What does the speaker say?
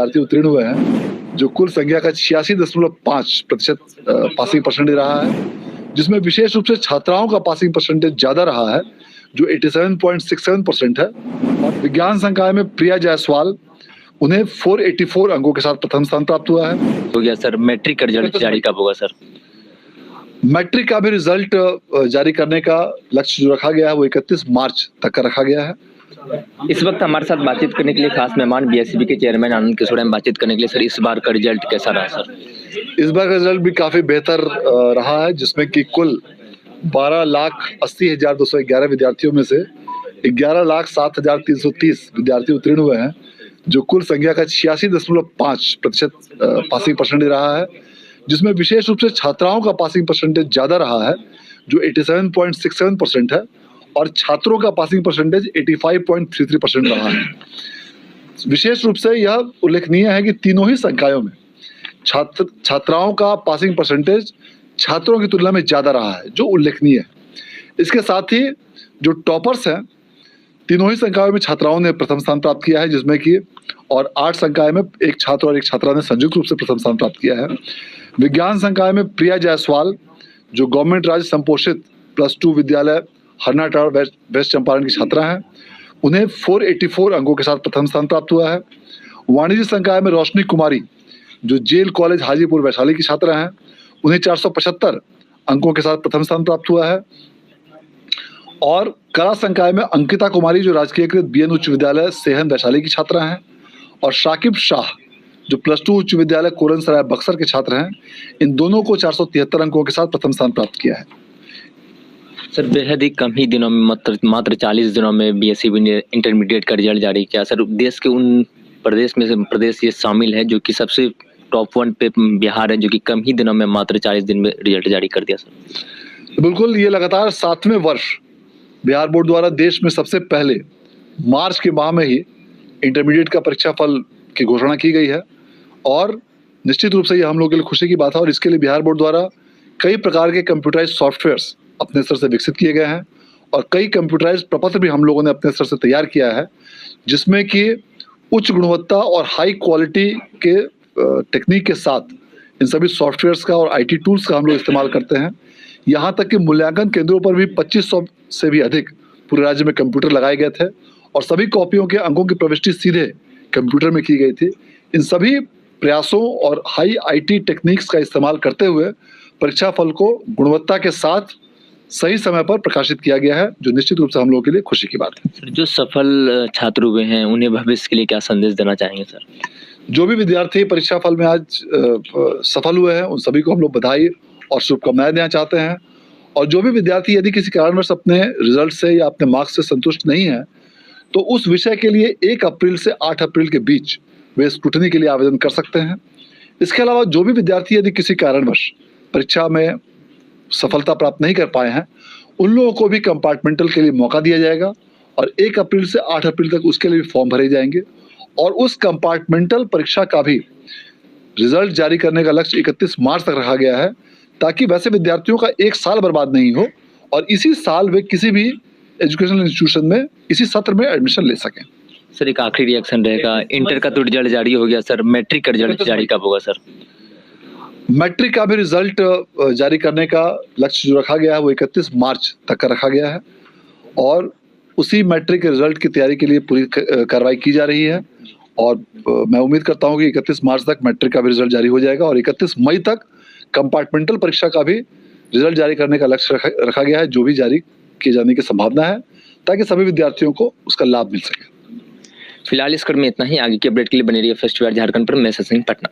विद्यार्थी उत्तीर्ण हुए हैं, जो कुल संख्या का 86.5% पासिंग परसेंटेज रहा है, जिसमें विशेष रूप से छात्राओं का पासिंग परसेंटेज ज्यादा रहा है, जो 87.67% है। और विज्ञान संकाय में प्रिया जायसवाल, उन्हें 484 अंकों के साथ प्रथम स्थान प्राप्त हुआ है। हो गया सर। मैट्रिक का रिजल्ट जारी कब होगा सर? मैट्रिक का भी रिजल्ट जारी करने का लक्ष्य जो रखा गया है वो 31 मार्च तक का रखा गया है। इस वक्त हमारे साथ बातचीत करने के लिए खास मेहमान बीएसईबी के चेयरमैन आनंद किशोर में बातचीत करने के लिए। सर, इस बार का रिजल्ट कैसा रहा सर? इस बार का रिजल्ट भी काफी बेहतर रहा है, जिसमें कि कुल 12,80,211 विद्यार्थियों में से 11,07,330 विद्यार्थी उत्तीर्ण हुए हैं, जो कुल संख्या का 86.5% पासिंग परसेंटेज रहा है, जिसमें विशेष रूप से छात्राओं का पासिंग परसेंटेज ज्यादा रहा है, जो 87.67% है, और छात्रों का पासिंग परसेंटेज 85.33% रहा है। विशेष रूप से यह उल्लेखनीय है कि तीनों ही संकायों में छात्राओं का पासिंग परसेंटेज छात्रों की तुलना में ज्यादा रहा है, जो उल्लेखनीय है। इसके साथ ही जो टॉपर्स हैं, तीनों ही संकायों में छात्राओं ने प्रथम स्थान प्राप्त किया है, जिसमें कि और 8 संकाय में एक छात्र और एक छात्रा ने संयुक्त रूप से प्रथम स्थान प्राप्त किया है। विज्ञान संकाय में प्रिया जायसवाल, जो गवर्नमेंट राज्य संपोषित +2 विद्यालय हरनाटाड़ वेस्ट चंपारण की छात्रा हैं, उन्हें 484 अंकों के साथ प्रथम स्थान प्राप्त हुआ है। वाणिज्य संकाय में रोशनी कुमारी, जो जेल कॉलेज हाजीपुर वैशाली की छात्रा हैं, उन्हें 475 अंकों के साथ प्रथम स्थान प्राप्त हुआ है। और कला संकाय में अंकिता कुमारी, जो राजकीयकृत बीएन उच्च विद्यालय सेहन वैशाली की छात्रा हैं, और शाकिब शाह, जो +2 उच्च विद्यालय कोरन सराय बक्सर के छात्र हैं, इन दोनों को 473 अंकों के साथ प्रथम स्थान प्राप्त किया है। सर, बेहद ही कम ही दिनों में मात्र 40 दिनों में बीएसईबी ने इंटरमीडिएट का रिजल्ट जारी किया। सर, देश के उन प्रदेश में से प्रदेश ये शामिल है जो कि सबसे टॉप 1 पे बिहार है, जो कि कम ही दिनों में मात्र 40 दिन में रिजल्ट जारी कर दिया। सर, बिल्कुल, ये लगातार 7वें वर्ष बिहार बोर्ड द्वारा देश में सबसे पहले मार्च के माह में ही इंटरमीडिएट का परीक्षा फल की घोषणा की गई है, और निश्चित रूप से ये हम लोगों के लिए खुशी की बात है। और इसके लिए बिहार बोर्ड द्वारा कई प्रकार के कंप्यूटराइज सॉफ्टवेयर्स अपने स्तर से विकसित किए गए हैं, और कई कंप्यूटराइज प्रपत्र भी हम लोगों ने अपने स्तर से तैयार किया है, जिसमें कि उच्च गुणवत्ता और हाई क्वालिटी के टेक्निक के साथ इन सभी सॉफ्टवेयर्स का और आईटी टूल्स का हम लोग इस्तेमाल करते हैं। यहाँ तक कि मूल्यांकन केंद्रों पर भी 2500 से भी अधिक पूरे राज्य में कंप्यूटर लगाए गए थे, और सभी कॉपियों के अंकों की प्रविष्टि सीधे कंप्यूटर में की गई थी। इन सभी प्रयासों और हाई आईटी टेक्निक्स का इस्तेमाल करते हुए परीक्षा फल को गुणवत्ता के साथ सही समय पर प्रकाशित किया गया है, जो निश्चित रूप से हम लोगों के लिए खुशी की बात है। जो सफल छात्र हुए हैं, उन्हें भविष्य के लिए क्या संदेश देना चाहेंगे सर? जो भी विद्यार्थी परीक्षा फल में आज सफल हुए हैं, उन सभी को हम लोग बधाई और शुभकामनाएं देना चाहते हैं। और जो भी विद्यार्थी यदि किसी कारणवश अपने रिजल्ट से या अपने मार्क्स से संतुष्ट नहीं है, तो उस विषय के लिए 1 अप्रैल से 8 अप्रैल के बीच वे स्क्रूटनी के लिए आवेदन कर सकते हैं। इसके अलावा जो भी विद्यार्थी यदि किसी कारणवश परीक्षा में सफलता प्राप्त नहीं कर पाए हैं, उन लोगों को भी कंपार्टमेंटल के लिए मौका दिया जाएगा, और 1 अप्रैल से 8 अप्रैल तक उसके लिए भी फॉर्म भरे जाएंगे, और उस कंपार्टमेंटल परीक्षा का भी रिजल्ट जारी करने का लक्ष्य 31 मार्च तक रखा गया है, ताकि वैसे विद्यार्थियों का 1 साल बर्बाद नहीं हो, और इसी साल वे किसी भी एजुकेशनल इंस्टीट्यूशन में इसी सत्र में एडमिशन ले सकें। सर, एक आखिरी रिएक्शन रहेगा, इंटर का तो रिजल्ट जारी हो गया सर, मैट्रिक का रिजल्ट जारी कब होगा सर? मैट्रिक का भी रिजल्ट जारी करने का लक्ष्य जो रखा गया है वो 31 मार्च तक का रखा गया है, और उसी मैट्रिक के रिजल्ट की तैयारी के लिए पूरी कार्रवाई की जा रही है। और मैं उम्मीद करता हूं कि 31 मार्च तक मैट्रिक का भी रिजल्ट जारी हो जाएगा, और 31 मई तक कंपार्टमेंटल परीक्षा का भी रिजल्ट जारी करने का लक्ष्य रखा गया है, जो भी जारी किए जाने की संभावना है, ताकि सभी विद्यार्थियों को उसका लाभ मिल सके। फिलहाल इस क्रम में इतना ही। आगे के अपडेट के लिए बने रहिए फर्स्ट झारखंड पर। मैं सचिन, पटना।